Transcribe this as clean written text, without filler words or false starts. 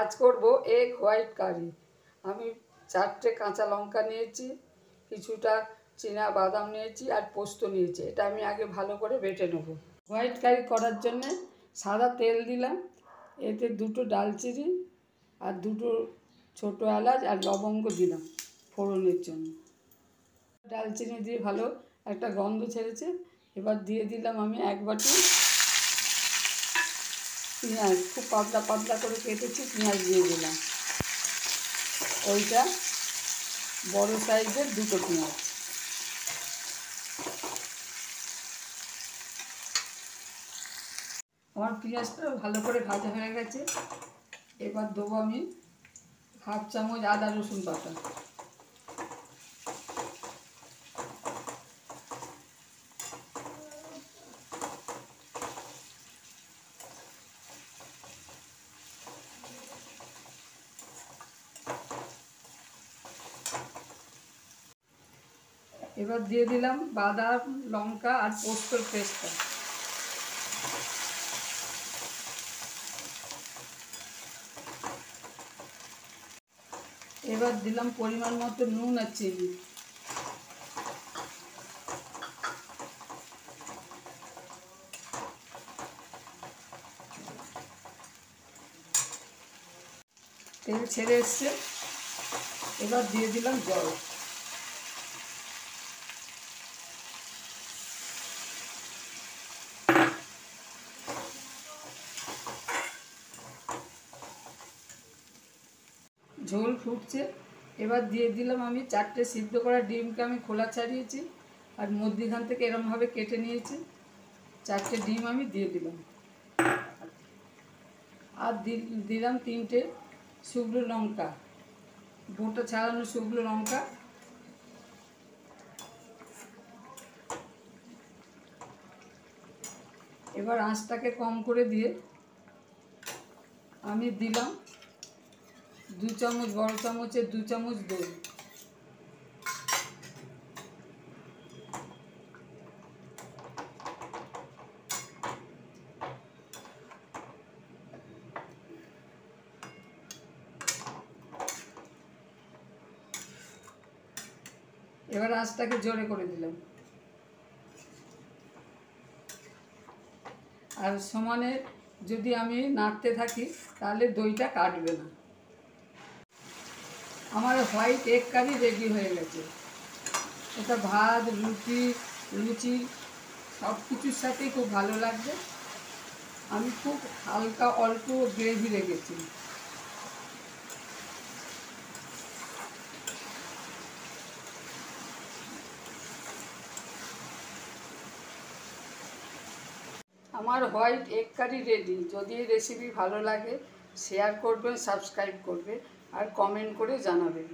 আজ করব egg white কারি। আমি 4টে কাঁচা লঙ্কা নিয়েছি, কিছুটা চীনা বাদাম নিয়েছি আর পোস্ত নিয়েছি। এটা আমি আগে ভালো করে বেটে নেব। হোয়াইট কারি করার জন্যে সাদা তেল দিলাম, এতে 2টো ডালচিনি আর 2টো ছোটো এলাচ আর লবঙ্গ দিলাম ফোড়নের জন্য। ডালচিনি দিয়ে ভালো একটা গন্ধ ছেড়েছে। এবার দিয়ে দিলাম আমি 1 বাটি পেঁয়াজ, খুব পাতলা পাতলা করে কেটেছি পেঁয়াজ দিয়ে দিলাম। ওইটা বড় সাইজের 2টো পেঁয়াজ। আমার পেঁয়াজটা ভালো করে ভাজা হয়ে গেছে। এবার দেবো আমি 1/2 চামচ আদা রসুন বাটা। এবার দিয়ে দিলাম বাদাম, লঙ্কা আর পোস্তর পেস্টটা। এবার দিলাম পরিমাণ মতো নুন আর চিনি। তেল ছেড়ে এসছে, এবার দিয়ে দিলাম জল। ঝোল ফুটছে, এবার দিয়ে দিলাম আমি 4টে সিদ্ধ করা ডিমকে আমি খোলা ছাড়িয়েছি আর মধ্যিখান থেকে এরমভাবে কেটে নিয়েছি। 4টে ডিম আমি দিয়ে দিলাম আর দিলাম 3টে শুকনো লঙ্কা, বোটা ছাড়ানো শুকনো লঙ্কা। এবার আঁচটাকে কম করে দিয়ে আমি দিলাম 2 চামচ, বড় চামচের 2 চামচ দই। এবার আঁচটাকে জোরে করে দিলাম আর সমানে যদি আমি নাড়তে থাকি তাহলে দইটা কাটবে না। আমার হোয়াইট এগ কারি রেডি হয়ে গেছে। এটা ভাত, রুটি, লুচি সব কিছুর সাথেই খুব ভালো লাগবে। আমি খুব হালকা অল্প গ্রেভি রেখেছি। আমার হোয়াইট এগ কারি রেডি। যদি এই রেসিপি ভালো লাগে শেয়ার করবেন, সাবস্ক্রাইব করবেন আর কমেন্ট করে জানাবেন।